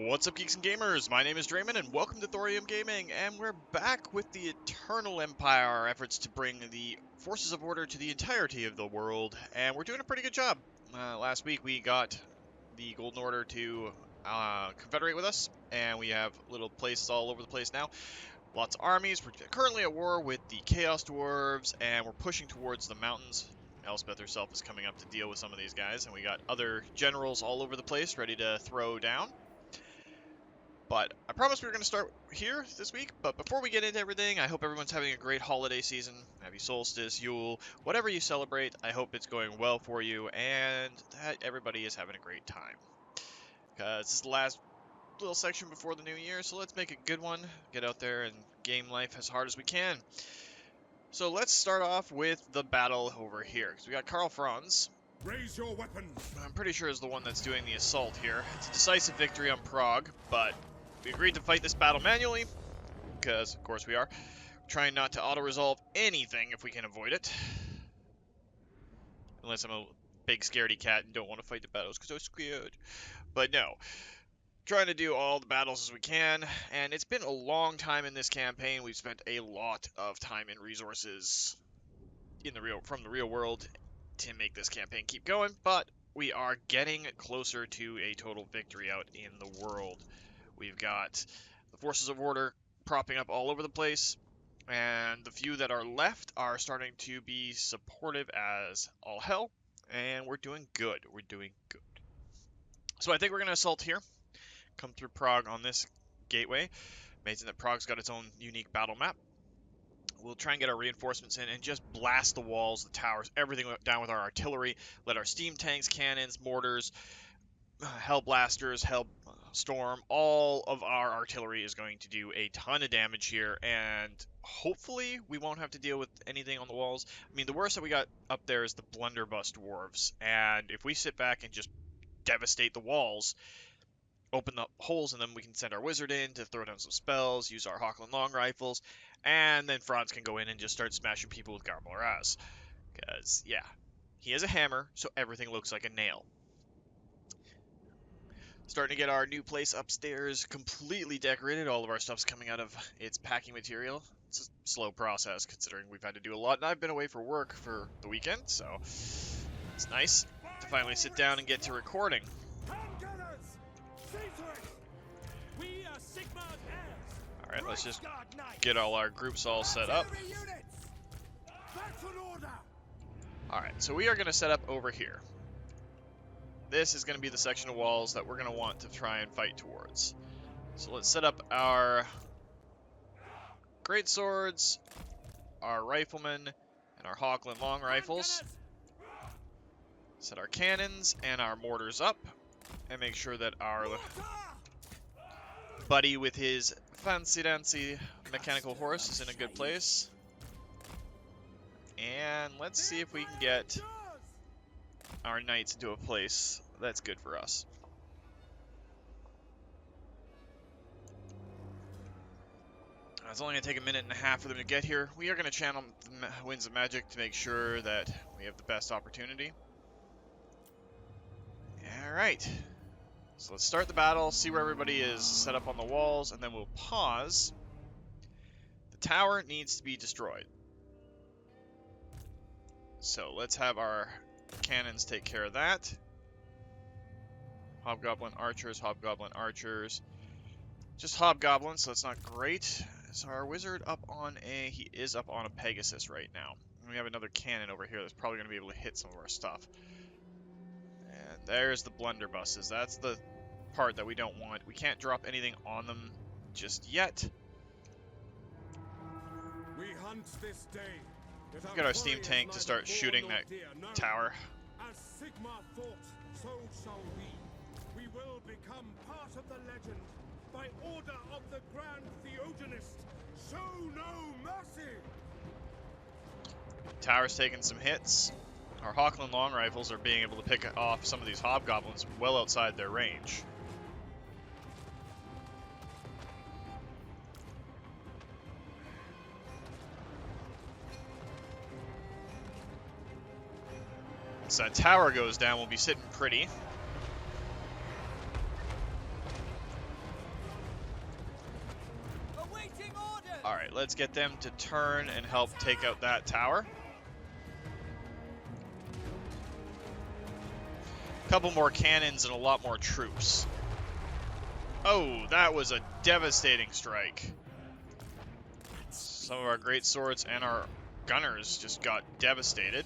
What's up, geeks and gamers? My name is Drementfh, and welcome to Thorium Gaming, and we're back with the Eternal Empire, our efforts to bring the forces of order to the entirety of the world, and we're doing a pretty good job. Last week we got the Golden Order to confederate with us, and we have little places all over the place now. Lots of armies. We're currently at war with the Chaos Dwarves, and we're pushing towards the mountains. Elspeth herself is coming up to deal with some of these guys, and we got other generals all over the place ready to throw down. But I promised we were going to start here this week, but before we get into everything, I hope everyone's having a great holiday season. Happy Solstice, Yule, whatever you celebrate, I hope it's going well for you, and that everybody is having a great time. Because this is the last little section before the new year, so let's make a good one. Get out there and game life as hard as we can. So let's start off with the battle over here, because we got Karl Franz. Raise your weapons. I'm pretty sure is the one that's doing the assault here. It's a decisive victory on Prague, but we agreed to fight this battle manually, because, of course, we are. Trying not to auto-resolve anything if we can avoid it. Unless I'm a big scaredy cat and don't want to fight the battles because I'm scared. But no. Trying to do all the battles as we can, and it's been a long time in this campaign. We've spent a lot of time and resources from the real world to make this campaign keep going, but we are getting closer to a total victory out in the world. We've got the forces of order propping up all over the place, and the few that are left are starting to be supportive as all hell, and we're doing good. We're doing good. So I think we're going to assault here, come through Prague on this gateway. Amazing that Prague's got its own unique battle map. We'll try and get our reinforcements in and just blast the walls, the towers, everything down with our artillery. Let our steam tanks, cannons, mortars, hell blasters, hell storm, all of our artillery is going to do a ton of damage here, and hopefully we won't have to deal with anything on the walls. I mean, the worst that we got up there is the Blunderbuss Dwarves, and if we sit back and just devastate the walls, open the holes in them, we can send our wizard in to throw down some spells, use our Hochland long rifles, and then Franz can go in and just start smashing people with Garmoraz. Because, yeah, he has a hammer, so everything looks like a nail. Starting to get our new place upstairs completely decorated. All of our stuff's coming out of its packing material. It's a slow process considering we've had to do a lot, and I've been away for work for the weekend, so it's nice to finally sit down and get to recording. Alright, let's just get all our groups all set up. Alright, so we are going to set up over here. This is going to be the section of walls that we're going to want to try and fight towards. So let's set up our greatswords, our riflemen, and our Hochland long rifles. Set our cannons and our mortars up, and make sure that our buddy with his fancy-dancy mechanical horse is in a good place. And let's see if we can get our knights into a place that's good for us. It's only going to take a minute and a half for them to get here. We are going to channel the winds of magic to make sure that we have the best opportunity. Alright. So let's start the battle, see where everybody is set up on the walls, and then we'll pause. The tower needs to be destroyed. So let's have our cannons take care of that. Hobgoblin archers. Just hobgoblins, so that's not great. So our wizard he is up on a Pegasus right now. And we have another cannon over here that's probably going to be able to hit some of our stuff. And there's the blunderbusses. That's the part that we don't want. We can't drop anything on them just yet. We hunt this day. We've got our steam tank to start shooting that tower. As Sigmar thought, so shall we. We will become part of the legend. By order of the Grand Theogenist, show no mercy. Tower's taking some hits. Our Hochland long rifles are being able to pick off some of these hobgoblins well outside their range. Once that tower goes down, we'll be sitting pretty. Alright, let's get them to turn and help take out that tower. A couple more cannons and a lot more troops. Oh, that was a devastating strike. Some of our great swords and our gunners just got devastated.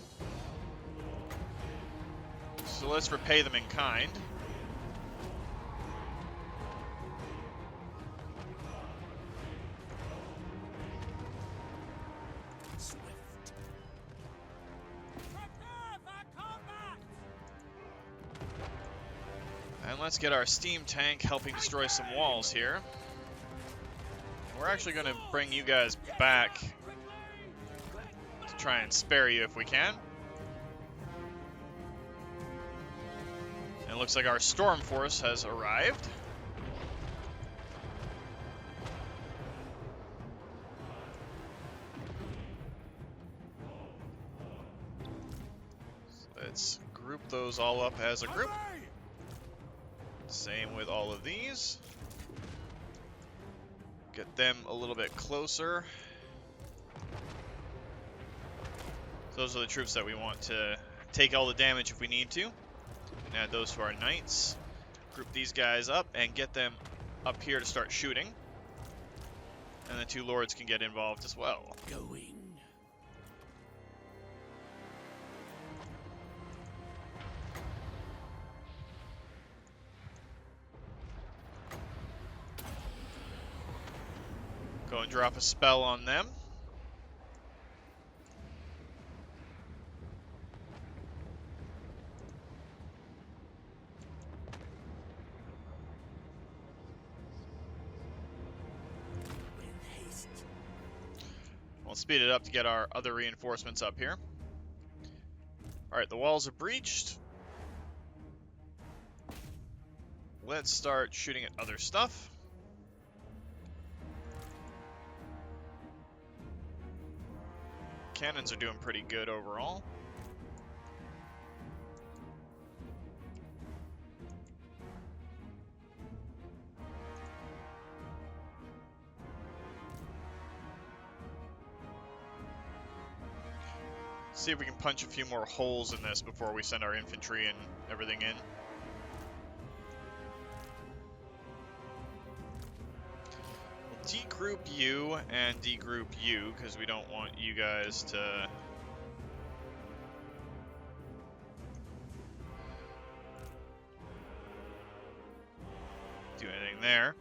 So let's repay them in kind. And let's get our steam tank helping destroy some walls here. We're actually going to bring you guys back to try and spare you if we can. And it looks like our storm force has arrived. So let's group those all up as a group. Same with all of these. Get them a little bit closer. Those are the troops that we want to take all the damage if we need to. And add those to our knights. Group these guys up and get them up here to start shooting. And the two lords can get involved as well. Going. Go and drop a spell on them. We'll speed it up to get our other reinforcements up here. Alright, the walls are breached. Let's start shooting at other stuff. Cannons are doing pretty good overall. See if we can punch a few more holes in this before we send our infantry and everything in. We'll degroup you and degroup you because we don't want you guys to do anything there.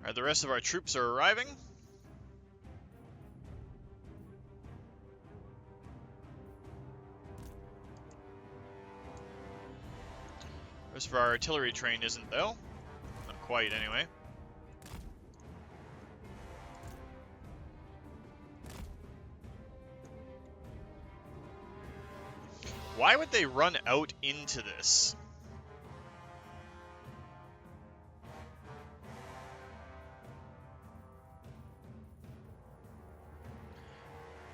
Alright, the rest of our troops are arriving. The rest of our artillery train isn't, though. Not quite, anyway. Why would they run out into this?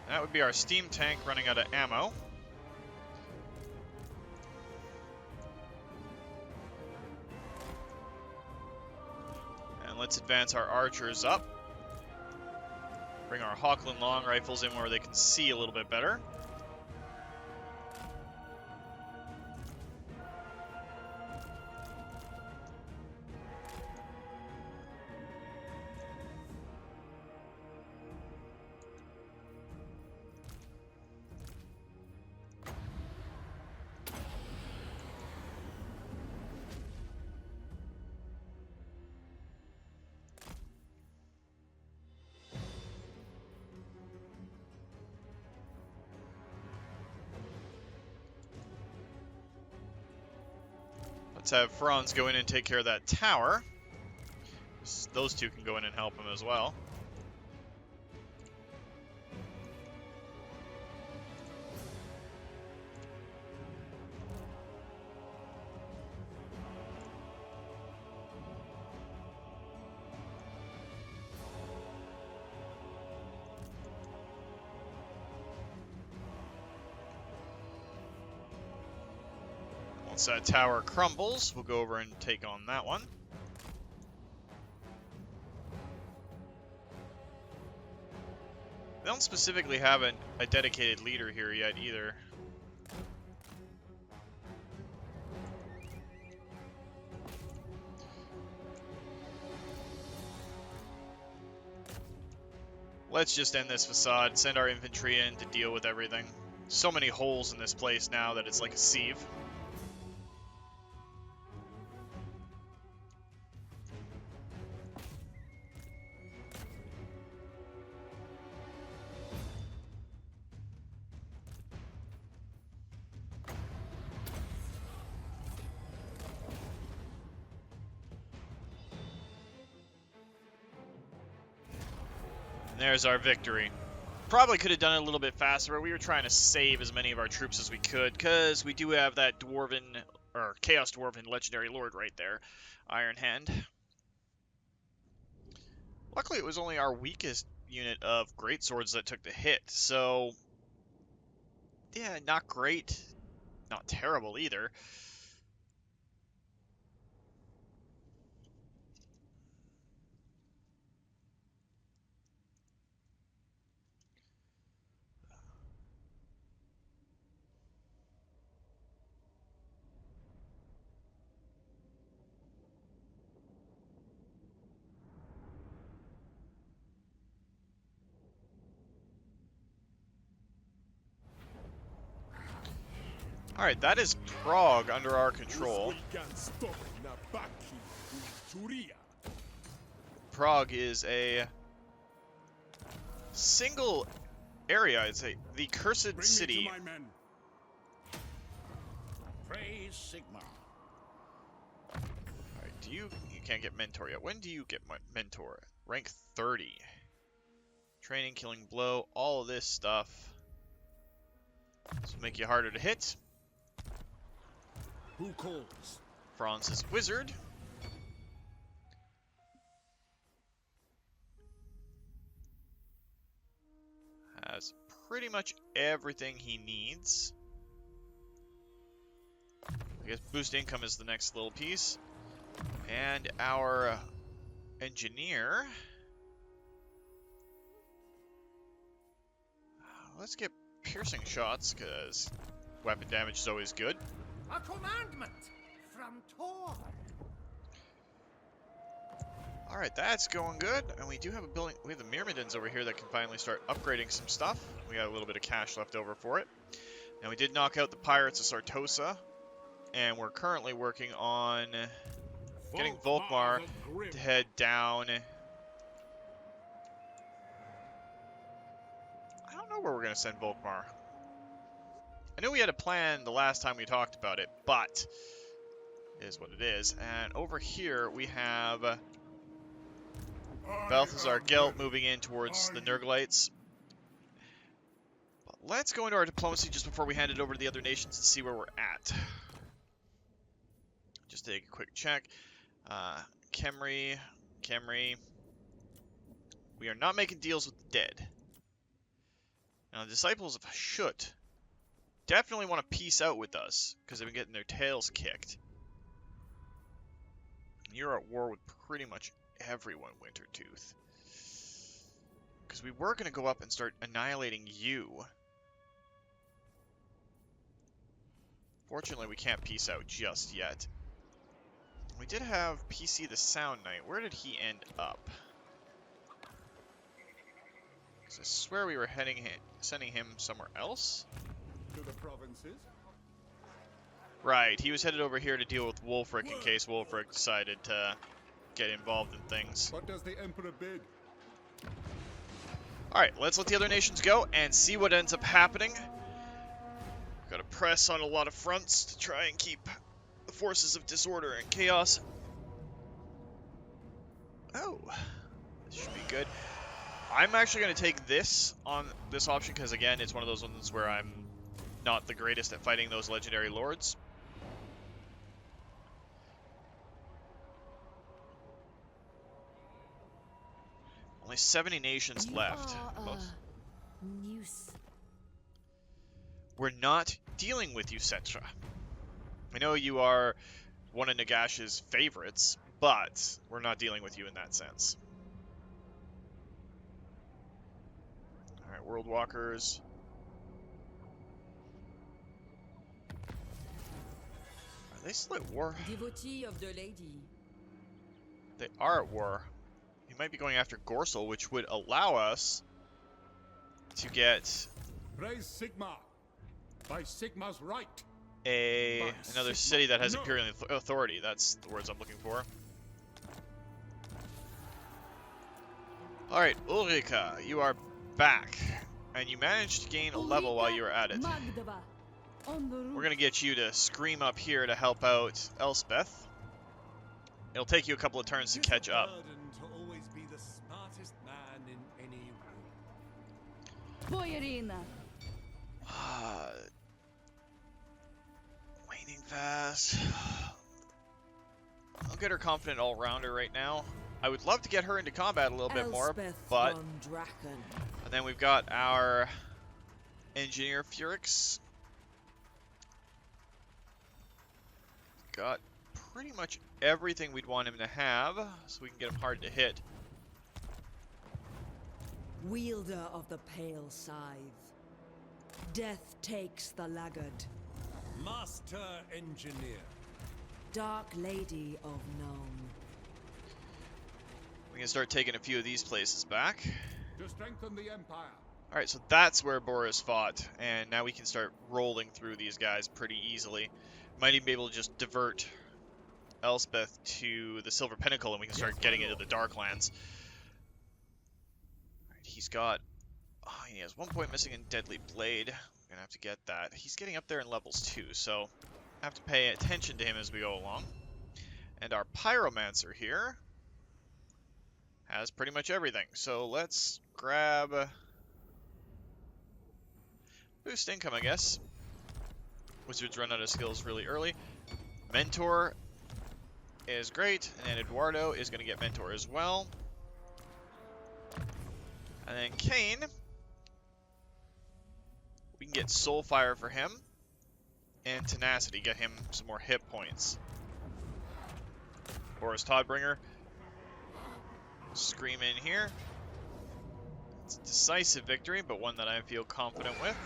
That would be our steam tank running out of ammo. And let's advance our archers up. Bring our Hawkland long rifles in where they can see a little bit better. Let's have Franz go in and take care of that tower. Those two can go in and help him as well. its tower crumbles, we'll go over and take on that one. They don't specifically have a dedicated leader here yet either. Let's just end this facade, send our infantry in to deal with everything. So many holes in this place now that it's like a sieve. There's our victory. Probably could have done it a little bit faster, but we were trying to save as many of our troops as we could, because we do have that Dwarven, or Chaos Dwarven Legendary Lord right there, Ironhand. Luckily, it was only our weakest unit of greatswords that took the hit, so yeah, not great, not terrible either. Alright, that is Prague under our control. Prague is a single area. It's the cursed city. Praise Sigmar. Alright, you can't get mentor yet. When do you get mentor? Rank 30. Training, killing blow, all of this stuff. This will make you harder to hit. Who calls? Franz's wizard. Has pretty much everything he needs. I guess boost income is the next little piece. And our engineer. Let's get piercing shots, because weapon damage is always good. A commandment from Thor. Alright, that's going good. And we do have a building. We have the Myrmidons over here that can finally start upgrading some stuff. We got a little bit of cash left over for it. Now we did knock out the Pirates of Sartosa. And we're currently working on getting Volkmar to head down. I don't know where we're going to send Volkmar. I knew we had a plan the last time we talked about it, but it is what it is. And over here we have Balthazar Gelt moving in towards the Nurglites. But let's go into our diplomacy just before we hand it over to the other nations and see where we're at. Just take a quick check. Khemri. We are not making deals with the dead. Now, the Disciples of Shut definitely want to peace out with us, because they've been getting their tails kicked. You're at war with pretty much everyone, Wintertooth. Because we were going to go up and start annihilating you. Fortunately, we can't peace out just yet. We did have PC the Sound Knight. Where did he end up? Because I swear we were sending him somewhere else. To the provinces. Right, he was headed over here to deal with Wulfric in case Wulfric decided to get involved in things. What does the Emperor bid? Alright, let's let the other nations go and see what ends up happening. Gotta press on a lot of fronts to try and keep the forces of disorder and chaos. Oh, this should be good. I'm actually going to take this on this option because, again, it's one of those ones where I'm not the greatest at fighting those legendary lords. Only 70 nations left. We're not dealing with you, Cetra. I know you are one of Nagash's favorites, but we're not dealing with you in that sense. Alright, World Walkers. Are they still at war? Devotee of the lady. They are at war. He might be going after Gorsel, which would allow us to get Praise Sigma. By Sigma's right. another city that has Imperial authority. That's the words I'm looking for. Alright, Ulrika, you are back. And you managed to gain a level while you were at it. We're going to get you to scream up here to help out Elspeth. It'll take you a couple of turns to catch up. To always be the smartest man in any room. Waning fast. I'll get her confident all-rounder right now. I would love to get her into combat a little bit more, but... And then we've got our Engineer Furix. Got pretty much everything we'd want him to have, so we can get him hard to hit. Wielder of the pale scythe. Death takes the laggard. Master Engineer. Dark Lady of Nome. We can start taking a few of these places back. To strengthen the Empire. Alright, so that's where Boris fought, and now we can start rolling through these guys pretty easily. Might even be able to just divert Elspeth to the Silver Pinacle and we can start getting into the Darklands. Alright, he's got... Oh, he has 1 point missing in Deadly Blade. I'm gonna have to get that. He's getting up there in levels too, so I have to pay attention to him as we go along. And our Pyromancer here has pretty much everything. So let's grab... Boost income, I guess. Wizards run out of skills really early. Mentor is great, and then Eduardo is going to get Mentor as well. And then Kane, we can get Soulfire for him, and Tenacity, get him some more hit points. Boris Todbringer, scream in here. It's a decisive victory, but one that I feel confident with.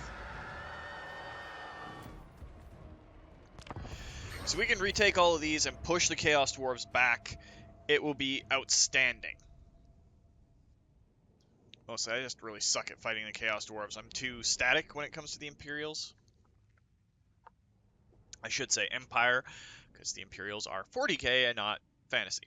So we can retake all of these and push the Chaos Dwarves back. It will be outstanding. Mostly, I just really suck at fighting the Chaos Dwarves. I'm too static when it comes to the Imperials. I should say Empire, because the Imperials are 40k and not fantasy.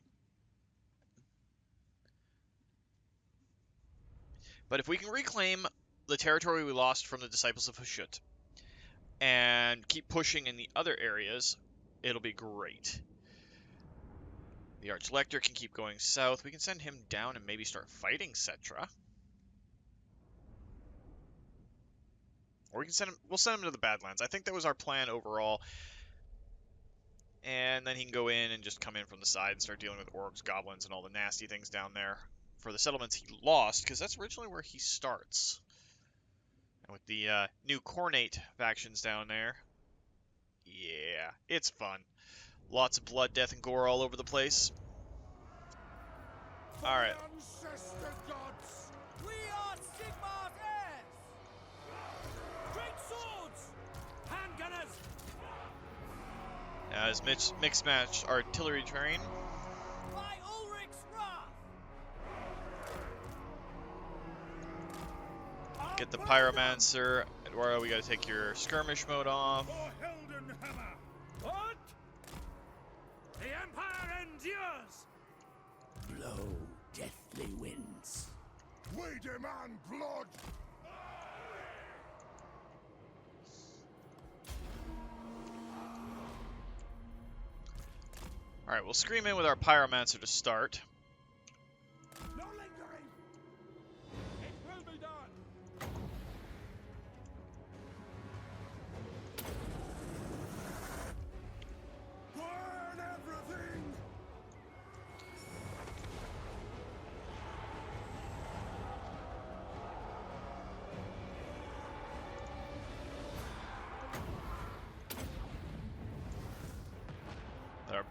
But if we can reclaim the territory we lost from the Disciples of Hashut and keep pushing in the other areas, it'll be great. The Archlector can keep going south. We can send him down and maybe start fighting Cetra. Or we can send him, we'll send him to the Badlands. I think that was our plan overall. And then he can go in and just come in from the side and start dealing with orcs, goblins, and all the nasty things down there. For the settlements he lost, because that's originally where he starts. And with the new Cornate factions down there, yeah, it's fun. Lots of blood, death, and gore all over the place. Alright. Ancestor gods. We are Sigmar's heirs! Great swords! Handgunners! Now his mixed match artillery train. By Ulrich's wrath! Get the Pyromancer. Eduardo, we gotta take your skirmish mode off. For Heldenhammer. What? The Empire endures. Blow deathly winds. We demand blood. Alright, we'll scream in with our Pyromancer to start. No lingering. It will be done. Burn everything.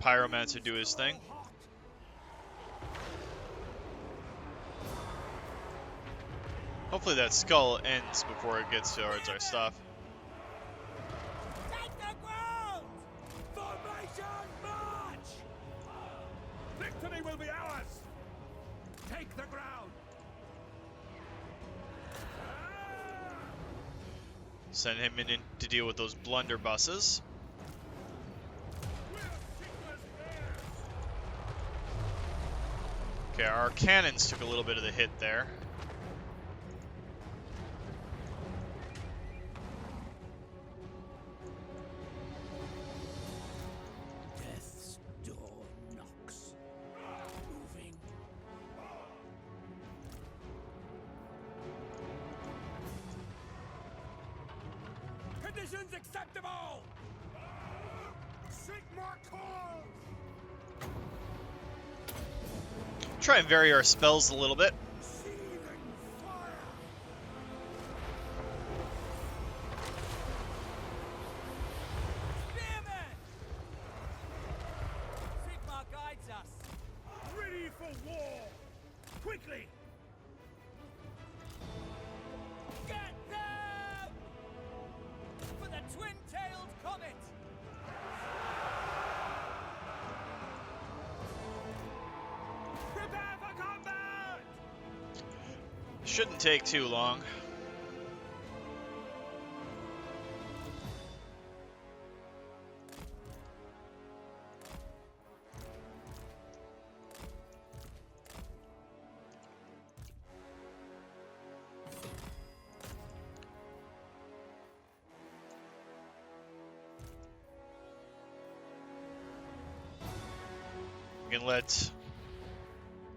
pyromancer do his thing. Hopefully that skull ends before it gets towards our stuff. Take the ground! Formation march! Victory will be ours! Take the ground! Send him in to deal with those blunderbusses. Okay, our cannons took a little bit of the hit there. Death's door knocks. Moving. Conditions acceptable! Sigmar calls! Try and vary our spells a little bit. Seething fire! Spearmen! Sigmar guides us. Ready for war! Quickly! Get them! For the twin-tailed comet! Prepare for combat! Shouldn't take too long. We can let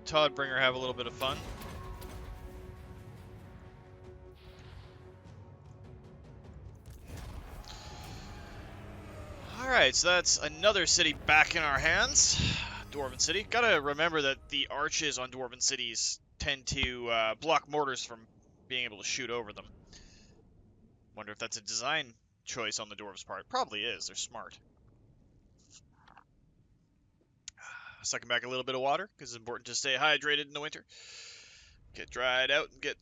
Toddbringer have a little bit of fun. Alright, so that's another city back in our hands. Dwarven City. Gotta remember that the arches on Dwarven cities tend to block mortars from being able to shoot over them. Wonder if that's a design choice on the dwarves' part. Probably is. They're smart. Sucking back a little bit of water, because it's important to stay hydrated in the winter. Get dried out and get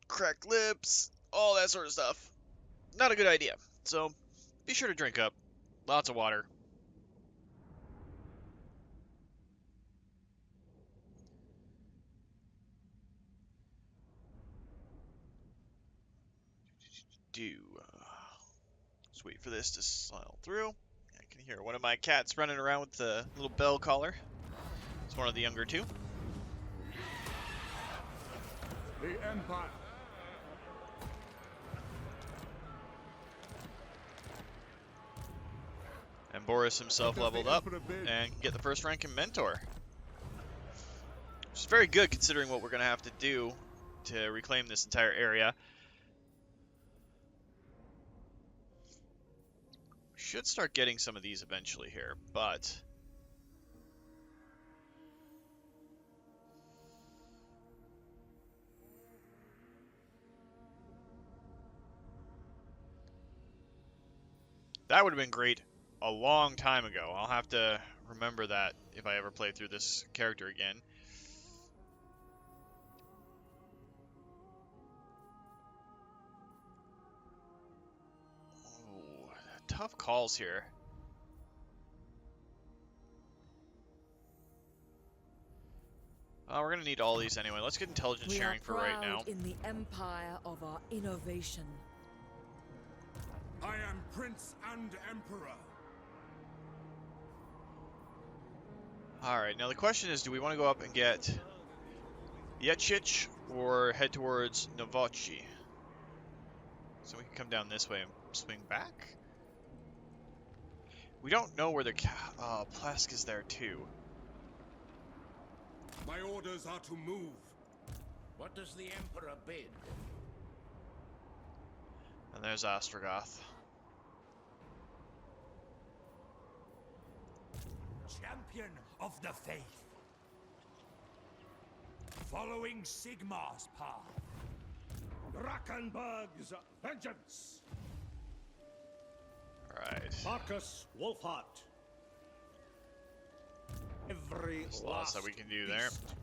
cracked lips, all that sort of stuff. Not a good idea. So, be sure to drink up. Lots of water. Just wait for this to slide through. I can hear one of my cats running around with the little bell collar. It's one of the younger two. The Empire! And Boris himself leveled up and can get the first rank in Mentor. Which is very good considering what we're going to have to do to reclaim this entire area. We should start getting some of these eventually here, but that would have been great a long time ago. I'll have to remember that if I ever play through this character again. Oh, tough calls here. We're gonna need all these anyway. Let's get intelligence sharing for right now. In the empire of our innovation. I am Prince and Emperor. Alright, now the question is, do we want to go up and get Yetchich or head towards Novochi? So we can come down this way and swing back? We don't know where the Plask is there too. My orders are to move. What does the Emperor bid? And there's Ostrogoth. Champion of the faith. Following Sigmar's path. Drakkenberg's vengeance. Alright. Marcus Wolfhart. Every There's lots that we can do there. beast.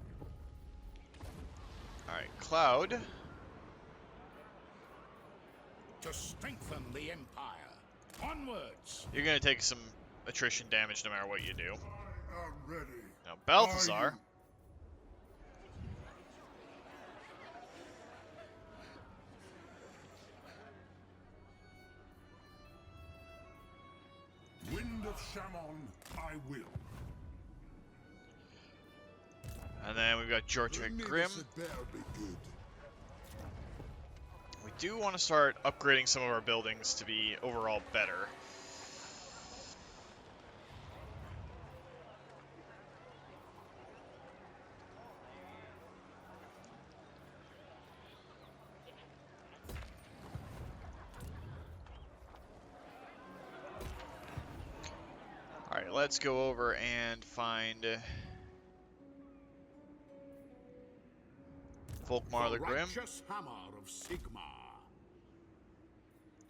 Alright, Cloud. To strengthen the Empire. Onwards! You're going to take some attrition damage no matter what you do. I am ready. Now, Balthazar. Wind of Shaman, I will. And then we've got Georgia Grim. Better be good. We do want to start upgrading some of our buildings to be overall better. Alright, let's go over and find Volkmar the Grim. Righteous hammer of Sigmar.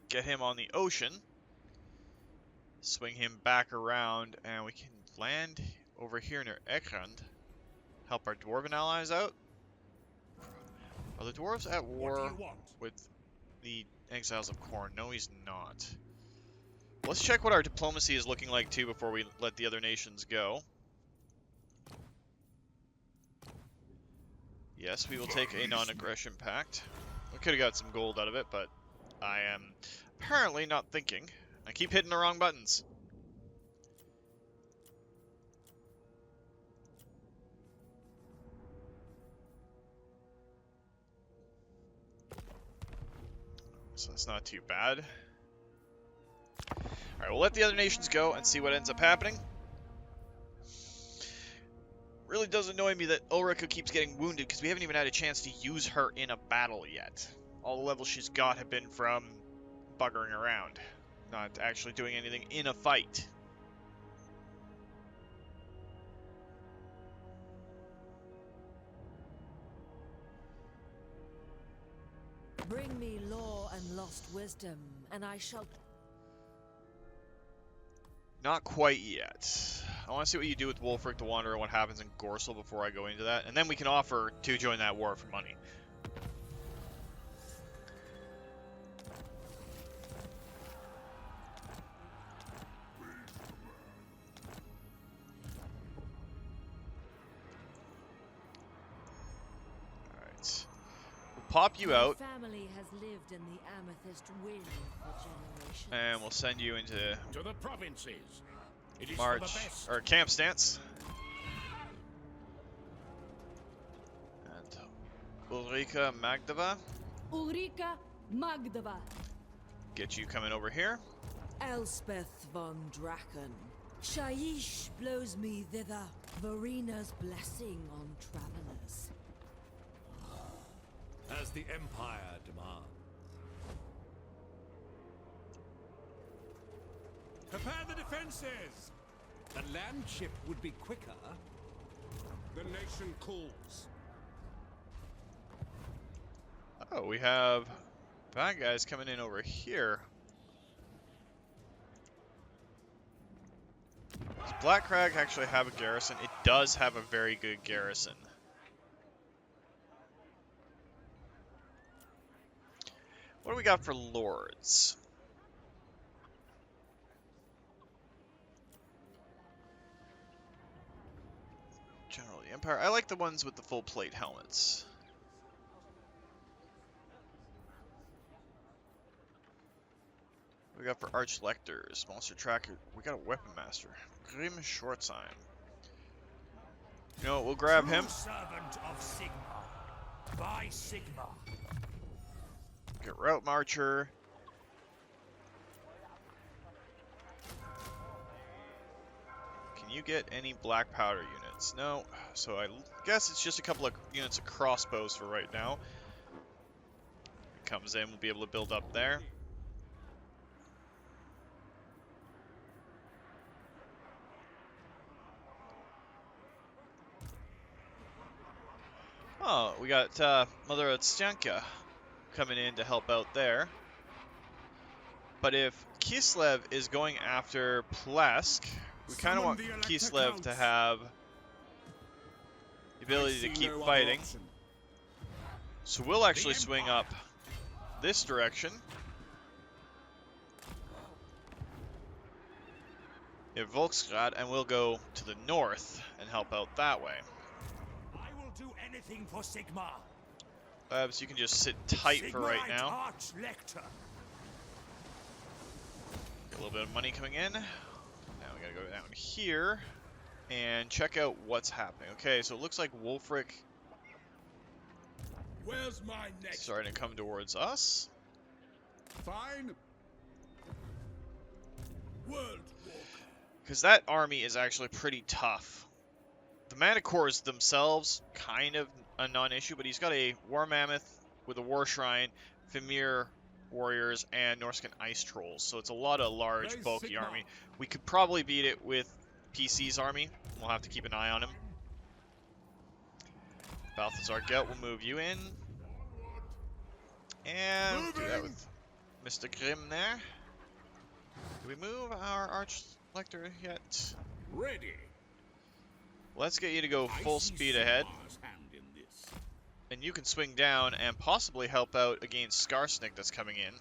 Get him on the ocean. Swing him back around, and we can land over here near Ekrand. Help our dwarven allies out. Are the dwarves at What war do you want? with the exiles of Khorne? No, he's not. Let's check what our diplomacy is looking like too before we let the other nations go. Yes, we will take a non-aggression pact. We could have got some gold out of it, but I am apparently not thinking. I keep hitting the wrong buttons. So that's not too bad. Alright, we'll let the other nations go and see what ends up happening. Really does annoy me that Ulrika keeps getting wounded because we haven't even had a chance to use her in a battle yet. All the levels she's got have been from buggering around, not actually doing anything in a fight. Bring me lore and lost wisdom, and I shall... Not quite yet. I want to see what you do with Wulfric the Wanderer and what happens in Gorsel before I go into that. And then we can offer to join that war for money. Alright. We'll pop you out. My family has lived in the Amethyst Wind for generations. And we'll send you into To the provinces. It is for March, the best. or camp stance. And Ulrika Magdava, Ulrika Magdava. get you coming over here. Elspeth von Draken. Shaiish blows me thither. Varina's blessing on travelers. As the Empire demands. Prepare the defenses. A land ship would be quicker. The nation calls. Oh, we have bad guys coming in over here. Does Black Crag actually have a garrison? It does have a very good garrison. What do we got for lords? General of the Empire. I like the ones with the full plate helmets. What we got for Arch Lectors, Monster Tracker. We got a Weapon Master. Grim Shortsheim. You know what, we'll grab him. Servant of Sigmar. By Sigmar. Get Route Marcher. Can you get any black powder units? No. So I guess it's just a couple of units of crossbows for right now. It comes in, we'll be able to build up there. Oh, we got Mother Otstyanka coming in to help out there. But if Kislev is going after Plesk, we kind of want Kislev to have the ability to I see keep no other fighting. option. So we'll actually swing up this direction. In Volkmar, and we'll go to the north and help out that way. I will do anything for Sigmar. So you can just sit tight for right now. Arch-Lector. Get a little bit of money coming in. Now we gotta go down here and check out what's happening. Okay, so it looks like Wulfric Where's my next? starting to come towards us. Fine. World Walker. Because that army is actually pretty tough. The Manticores themselves, kind of a non-issue, but he's got a War Mammoth with a War Shrine, Fimir Warriors, and Norscan Ice Trolls. So it's a lot of large, Praise bulky Sigmar. army. We could probably beat it with PC's army. We'll have to keep an eye on him. Balthazar Gelt will move you in. And we'll do that with Mr. Grim there. Do we move our Arch-Lector yet? Ready. Let's get you to go full I see speed ahead. Sigmar's hand in this. And you can swing down and possibly help out against Skarsnik that's coming in.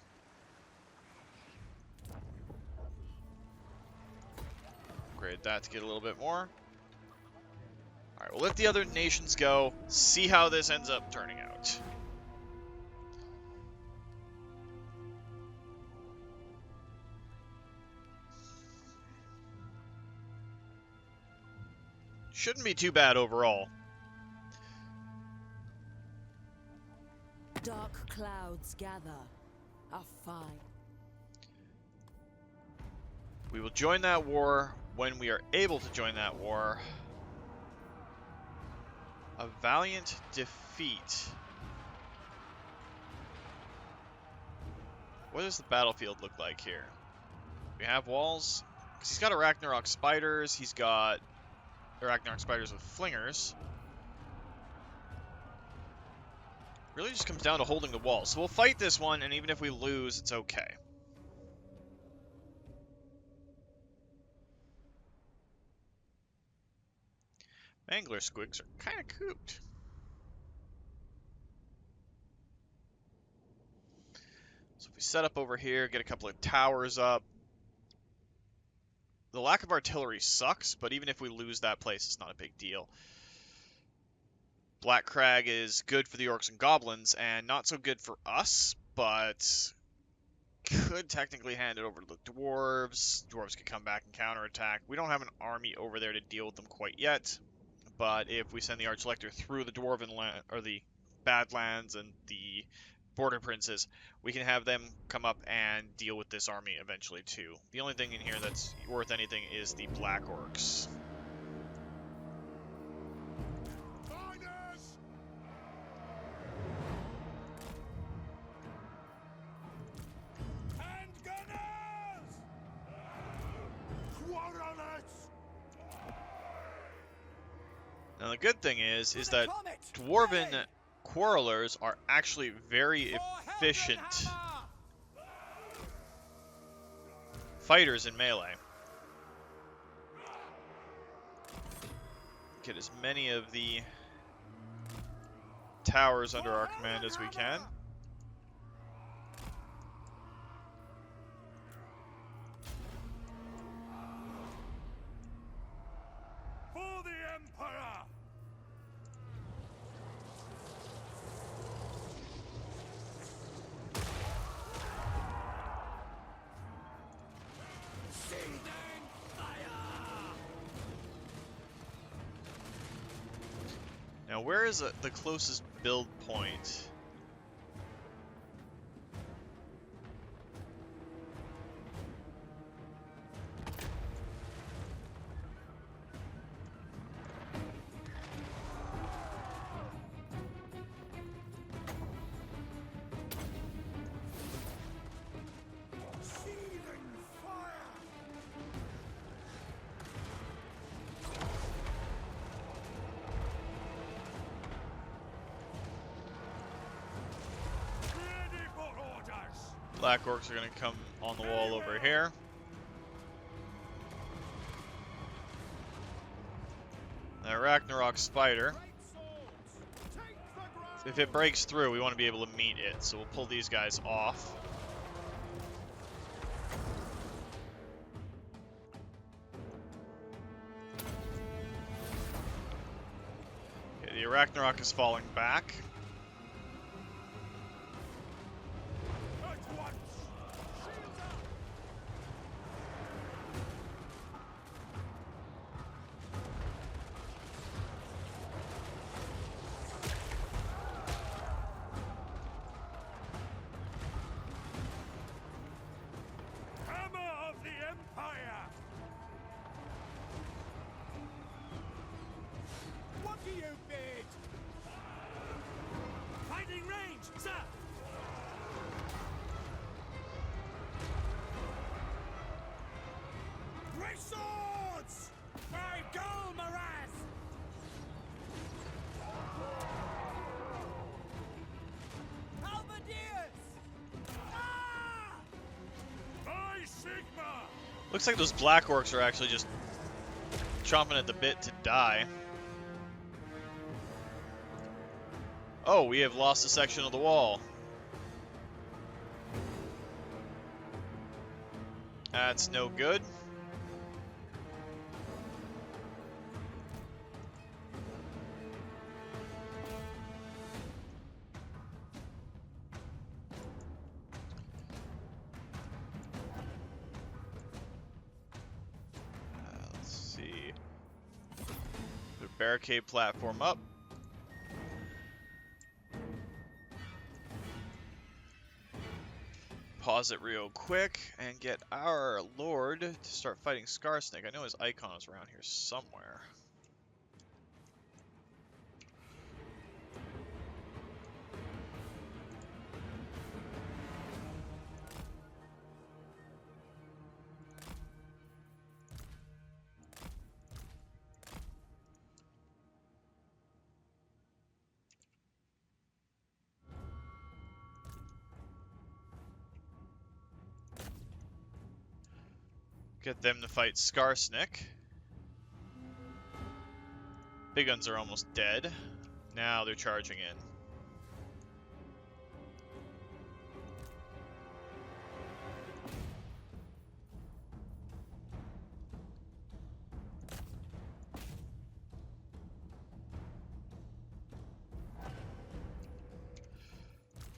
Upgrade that to get a little bit more. Alright, we'll let the other nations go, see how this ends up turning out. Shouldn't be too bad overall. Dark clouds gather. A fine. We will join that war when we are able to join that war. A valiant defeat. What does the battlefield look like here? We have walls. Because he's got Ragnarok spiders. He's got Ragnarok spiders with flingers. Really just comes down to holding the wall. So we'll fight this one, and even if we lose, it's okay. Mangler squigs are kind of cooped. So if we set up over here, get a couple of towers up. The lack of artillery sucks, but even if we lose that place, it's not a big deal. Black Crag is good for the Orcs and Goblins, and not so good for us, but could technically hand it over to the Dwarves. Dwarves could come back and counterattack. We don't have an army over there to deal with them quite yet, but if we send the Arch-Lector through the Dwarven land, or the Badlands and the Border Princes, we can have them come up and deal with this army eventually too. The only thing in here that's worth anything is the Black Orcs. Miners! Handgunners! Quarrelers! Now the good thing is that Dwarven Quarrelers are actually very efficient fighters in melee. Get as many of the towers under our command as we can. For the Emperor! Now where is the closest build point? Seething fire! Ready for orders! Black Orcs are going to come on the wall over here. That Ragnarok Spider. Right sword! if it breaks through, we want to be able to meet it. So we'll pull these guys off. Okay, the Arachnarok is falling back. Swords! By Golmaraz! Halberdiers! Ah! By Sigma! Looks like those black orcs are actually just chomping at the bit to die. Oh, we have lost a section of the wall. That's no good. Let's see. Put a barricade platform up. Pause it real quick and get our Lord to start fighting Scarsnake. I know his icon is around here somewhere. Get them to fight Scarsnake. Big guns are almost dead. Now they're charging in.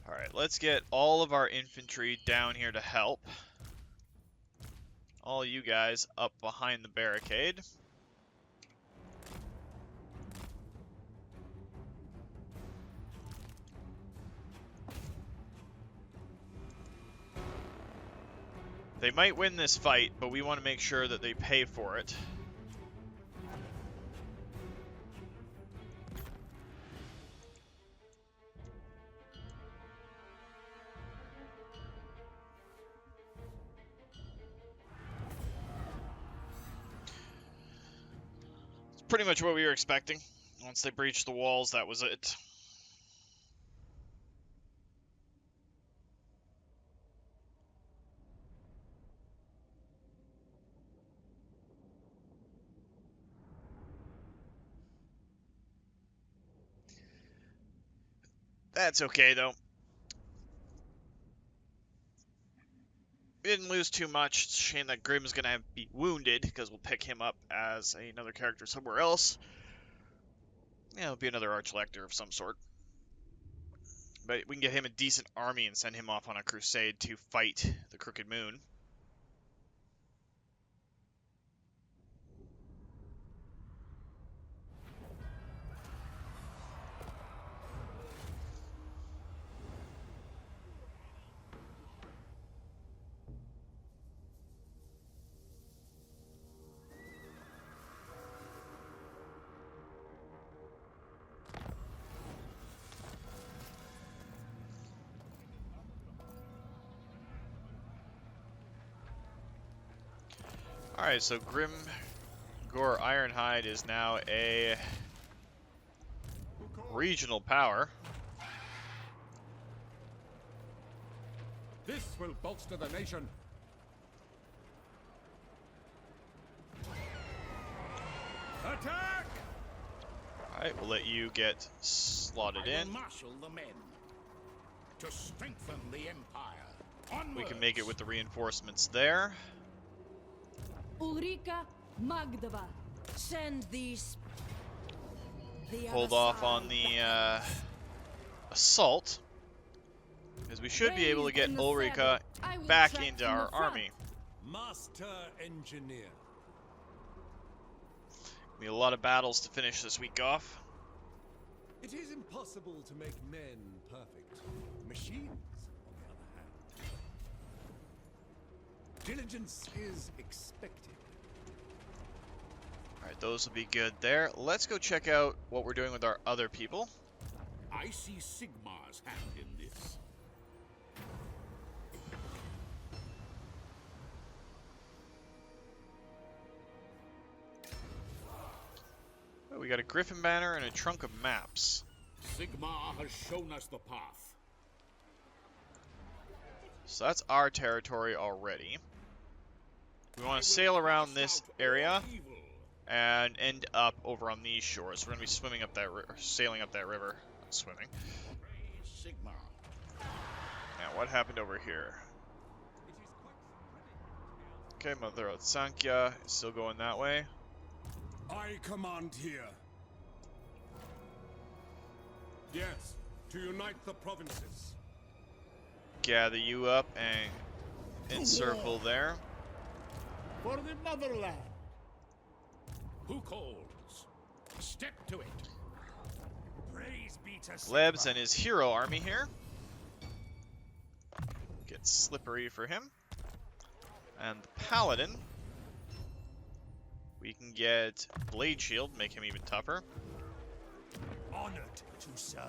Alright, let's get all of our infantry down here to help. All you guys up behind the barricade. They might win this fight, but we want to make sure that they pay for it. Pretty much what we were expecting. Once they breached the walls, that was it. That's okay, though. We didn't lose too much. It's a shame that Grim's going to be wounded, because we'll pick him up as another character somewhere else. Yeah, it'll be another Archlector of some sort. But we can get him a decent army and send him off on a crusade to fight the Crooked Moon. Alright, so Grimgor Ironhide is now a regional power. This will bolster the nation. Attack! Alright, we'll let you get slotted in. Marshal the men to strengthen the empire. We can make it with the reinforcements there. Ulrika Magdava, send these. Hold off on the assault, because we should be able to get Ulrika back into our army. Master Engineer. We have a lot of battles to finish this week off. It is impossible to make men perfect. Machines, on the other hand. Diligence is expected. Alright, those will be good there. Let's go check out what we're doing with our other people. I see Sigmar's hand in this. Oh, we got a Griffin banner and a trunk of maps. Sigmar has shown us the path. So that's our territory already. We want to sail around this area and end up over on these shores. We're going to be swimming up that sailing up that river. Not swimming. Sigmar. Now, what happened over here? Okay, Mother of Sankhya is still going that way. I command here. Yes, to unite the provinces. Gather you up and encircle there. For the motherland. Who calls? Step to it. Praise be to Lebs Sigmar. and his hero army here. Get slippery for him. And the Paladin. We can get Blade Shield, make him even tougher. Honored to serve.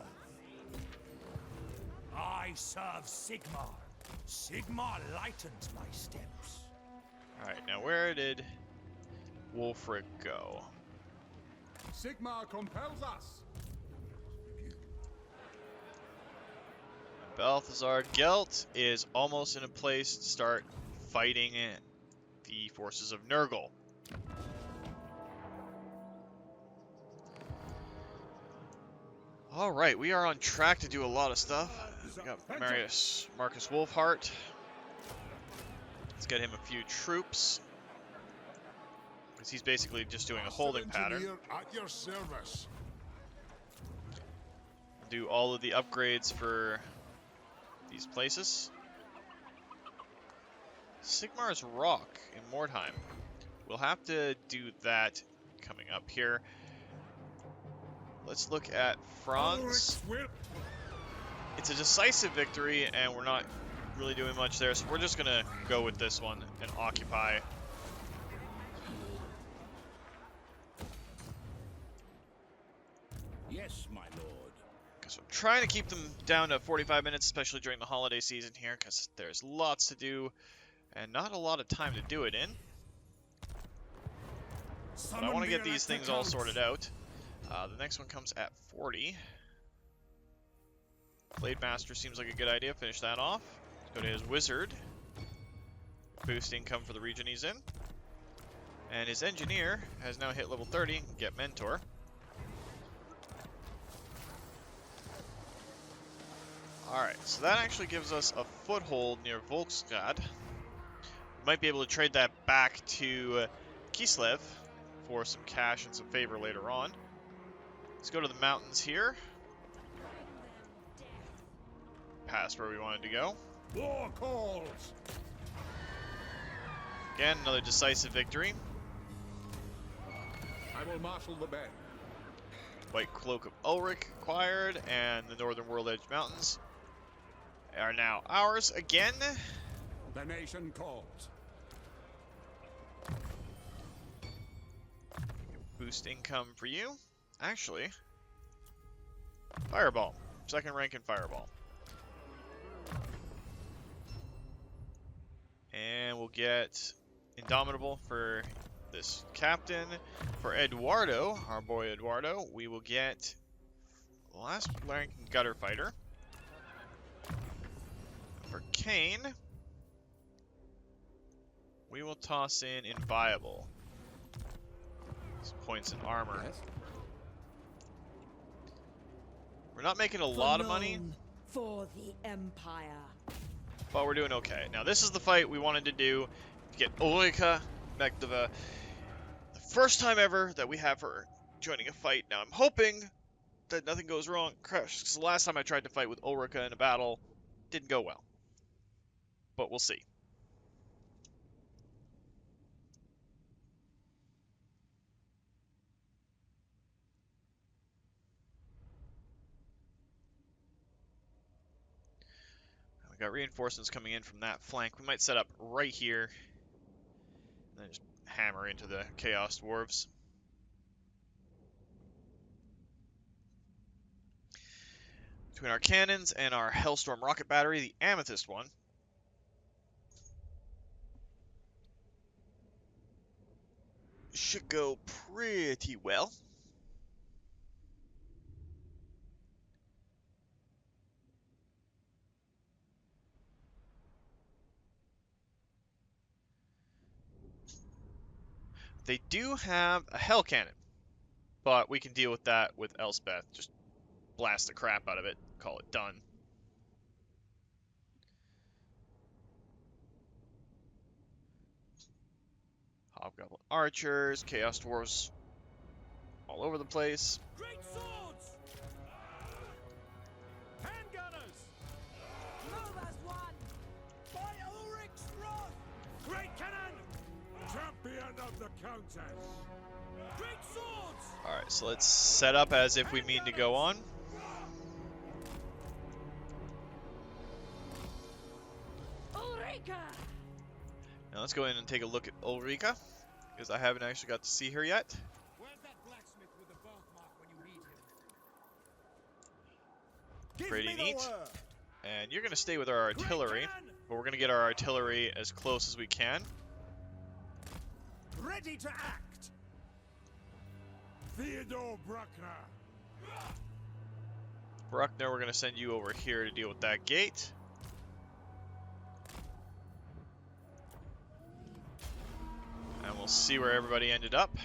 I serve Sigmar. Sigmar lightens my steps. Alright, now where did Wulfric go? Sigmar compels us. Balthazar Gelt is almost in a place to start fighting the forces of Nurgle. Alright, we are on track to do a lot of stuff. We got Marcus Wolfhart. Let's get him a few troops. Because he's basically just doing a holding pattern. At your service. Do all of the upgrades for these places. Sigmar's Rock in Mordheim. We'll have to do that coming up here. Let's look at France. It's a decisive victory, and we're not really doing much there, so we're just going to go with this one and occupy. Yes, my lord. Because I'm trying to keep them down to 45 minutes, especially during the holiday season here, because there's lots to do and not a lot of time to do it in. But I want to get these things all sorted out. The next one comes at 40. Blade Master seems like a good idea. Finish that off. Let's go to his Wizard. Boost income for the region he's in. And his Engineer has now hit level 30. Get Mentor. Alright, so that actually gives us a foothold near Volkmar. We might be able to trade that back to Kislev for some cash and some favor later on. Let's go to the mountains here. Past where we wanted to go. War calls. Again, another decisive victory. I will marshal the men. White Cloak of Ulrich acquired, and the Northern World Edge Mountains are now ours again. The nation calls. Boost income for you. Actually, Fireball. Second rank in Fireball. And we'll get Indomitable for this captain. For Eduardo, our boy Eduardo, we will get last rank Gutter Fighter. For Kane, we will toss in Inviolable. Some points in armor. Yes. We're not making a For lot of money, Nome, for the Empire. but we're doing okay. Now, this is the fight we wanted to do to get Ulrika Magdova. The first time ever that we have her joining a fight. Now, I'm hoping that nothing goes wrong. Crash, because the last time I tried to fight with Ulrika in a battle, didn't go well. But we'll see. We got reinforcements coming in from that flank. We might set up right here, and then just hammer into the Chaos Dwarves. Between our cannons and our Hellstorm rocket battery, the Amethyst one, should go pretty well. They do have a Hell Cannon, but we can deal with that with Elspeth. Just blast the crap out of it, call it done. Hobgoblin archers, Chaos Dwarves all over the place. Great swords! Handgunners! Move as one! By Ulrich's wrath! Great cannon! Champion of the Countess! Great swords! Alright, so let's set up as if we mean to go on. Ulrika! Now let's go in and take a look at Ulrika, because I haven't actually got to see her yet. Where's that blacksmith with the birthmark when you need him? Pretty Give me neat. the word. And you're going to stay with our artillery, Great cannon! but we're going to get our artillery as close as we can. Ready to act! Theodore Bruckner! Bruckner, we're going to send you over here to deal with that gate. And we'll see where everybody ended up.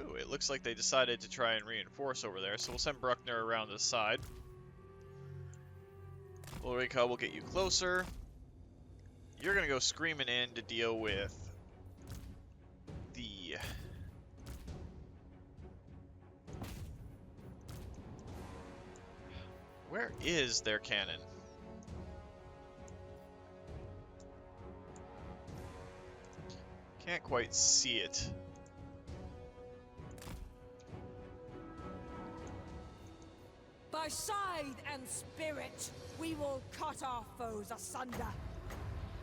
Ooh, it looks like they decided to try and reinforce over there, so we'll send Bruckner around to the side. Ulrika will get you closer. You're going to go screaming in to deal with the... Where is their cannon? Can't quite see it. By scythe and spirit, we will cut our foes asunder.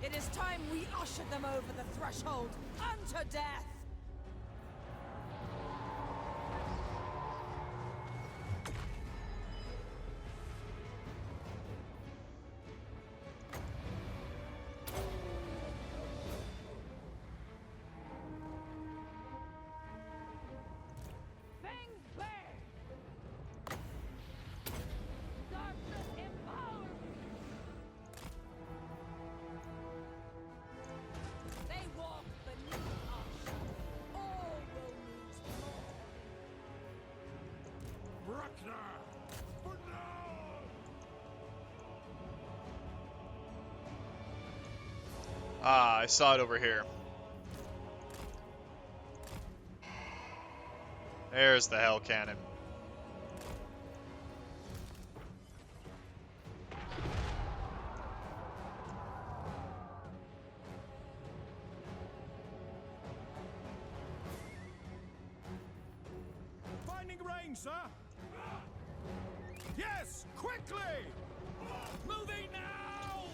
It is time we ushered them over the threshold unto death. Bruckner! For now! Ah, I saw it over here. There's the Hell Cannon. Finding range, sir! Yes! Quickly! Moving now!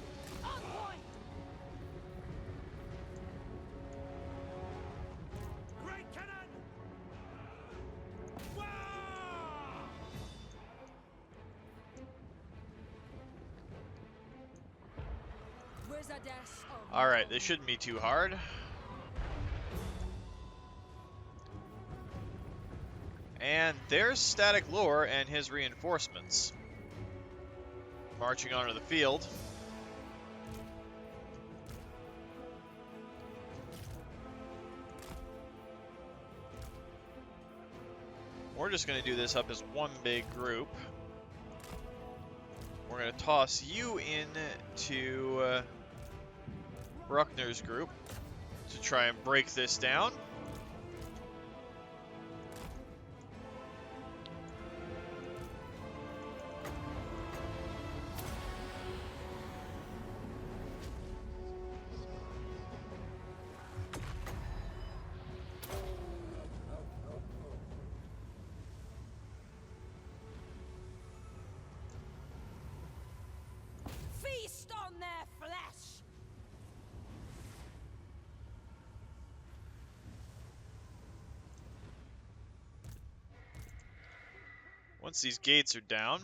On point! Great cannon! Wah! Where's our desk? Oh, Alright, this shouldn't be too hard. And there's Static Lore and his reinforcements. Marching onto the field. we're just going to do this up as one big group. We're going to toss you in to Bruckner's group to try and break this down. Feast on their flesh! Once these gates are down,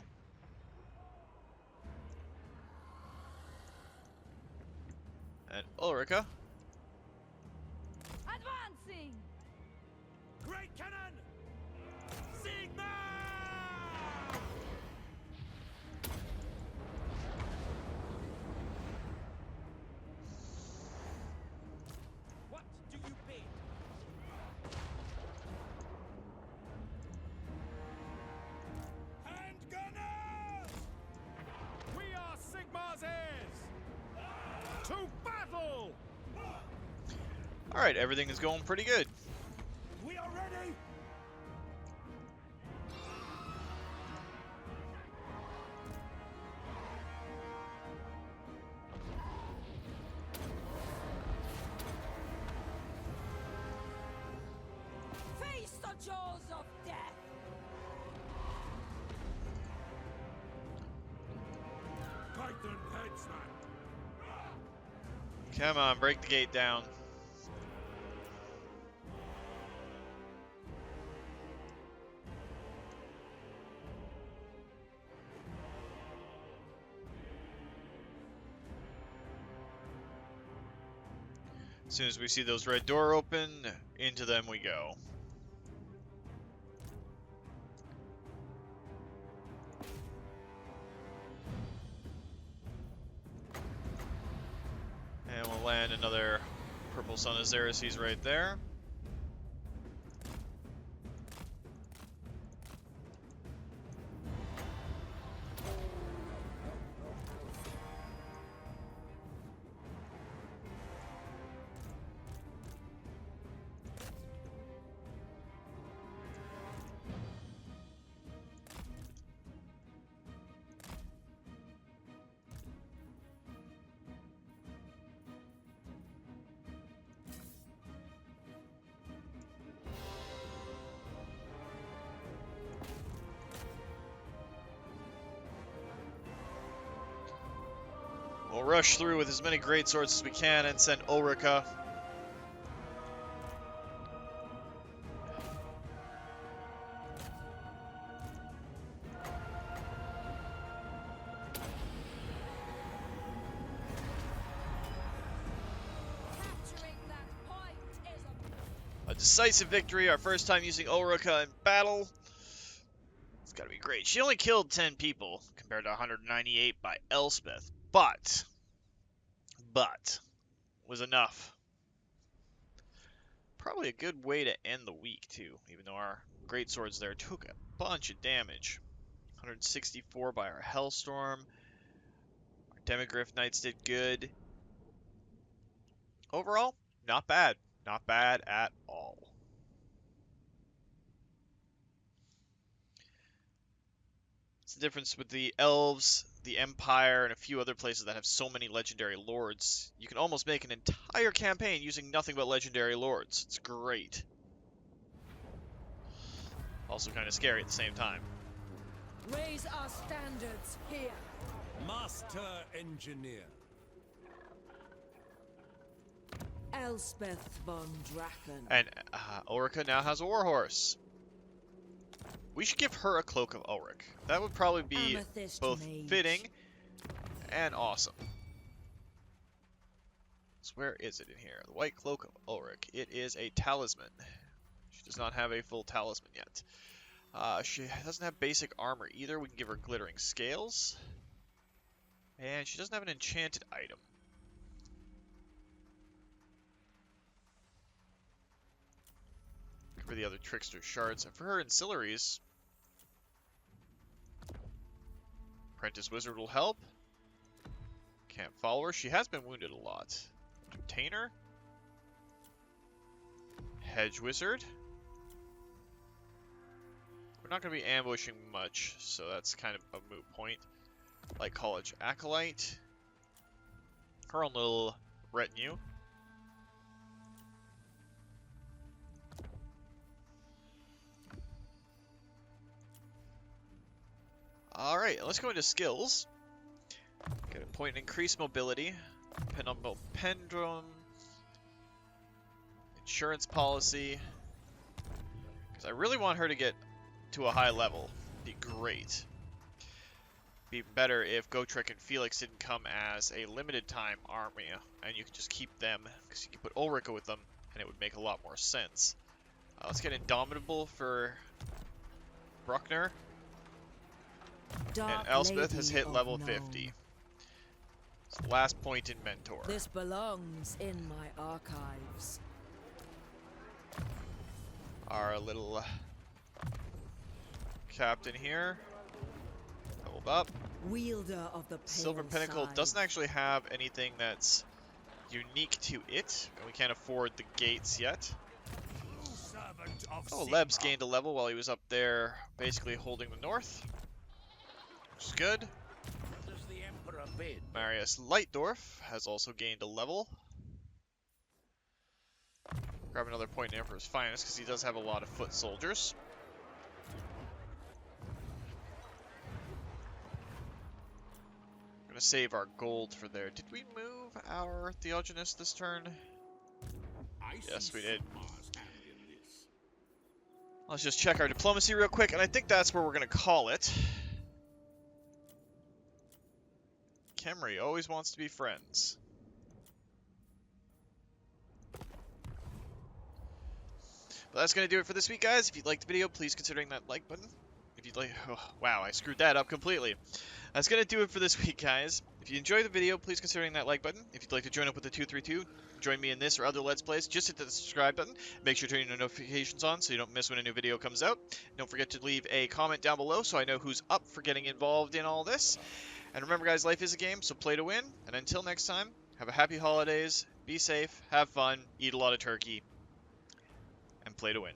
and Ulrika, Advancing! Great cannon! Sigma! What do you bid? Hand gunners! We are Sigmar's heirs! To battle! alright, everything is going pretty good. We are ready! Face the jaws of death! Titan headsman! Come on, break the gate down. As soon as we see those red door open, into them we go. And we'll land another Purple Sun of Xerxes right there. We'll rush through with as many greatswords as we can and send Ulrika. Capturing that point is A decisive victory, our first time using Ulrika in battle. It's gotta be great. She only killed 10 people compared to 198 by Elspeth, but was enough. Probably a good way to end the week too, even though our greatswords there took a bunch of damage. 164 by our Hellstorm. Our Demigryph Knights did good. Overall, not bad. Not bad at all. It's the difference with the Elves, the Empire, and a few other places that have so many legendary lords. You can almost make an entire campaign using nothing but legendary lords. It's great. Also kind of scary at the same time. raise our standards here. Master Engineer. Elspeth von Drachen. And Ulrika now has a warhorse. We should give her a Cloak of Ulrich. That would probably be Amethyst both Mage. fitting and awesome. So where is it in here? The White Cloak of Ulrich. It is a talisman. She does not have a full talisman yet. She doesn't have basic armor either. We can give her glittering scales. And she doesn't have an enchanted item. Looking for the other Trickster shards. And for her ancillaries, Apprentice Wizard will help. Can't follow her. She has been wounded a lot. Entertainer. Hedge Wizard. We're not going to be ambushing much, so that's kind of a moot point. Like College Acolyte. Her own little retinue. Alright, let's go into skills. Get a point in increased mobility. Penumbral Pendulum. Insurance policy. Because I really want her to get to a high level. Be great. Be better if Gotrek and Felix didn't come as a limited time army, and you could just keep them, because you can put Ulrika with them, and it would make a lot more sense. Let's get Indomitable for Bruckner. And Elspeth has hit level 50. It's the last point in Mentor. This belongs in my archives. Our little captain here. Leveled up. Wielder of the Silver Pinacle doesn't actually have anything that's unique to it, and we can't afford the gates yet. Oh, Leb's gained a level while he was up there basically holding the north. Which is good. Marius Lightdorf has also gained a level. Grab another point in Emperor's Finest because he does have a lot of foot soldiers. I'm gonna save our gold for there. Did we move our Theogenist this turn? Yes, we did. Let's just check our diplomacy real quick, and I think that's where we're gonna call it. Khemri always wants to be friends. But that's going to do it for this week, guys. If you liked the video, please consider that like button. If you'd like... Oh, wow, I screwed that up completely. That's going to do it for this week, guys. If you enjoyed the video, please consider that like button. If you'd like to join up with the 232, join me in this or other Let's Plays, just hit the subscribe button. Make sure to turn your notifications on so you don't miss when a new video comes out. Don't forget to leave a comment down below so I know who's up for getting involved in all this. And remember, guys, life is a game, so play to win. And until next time, have a happy holidays, be safe, have fun, eat a lot of turkey, and play to win.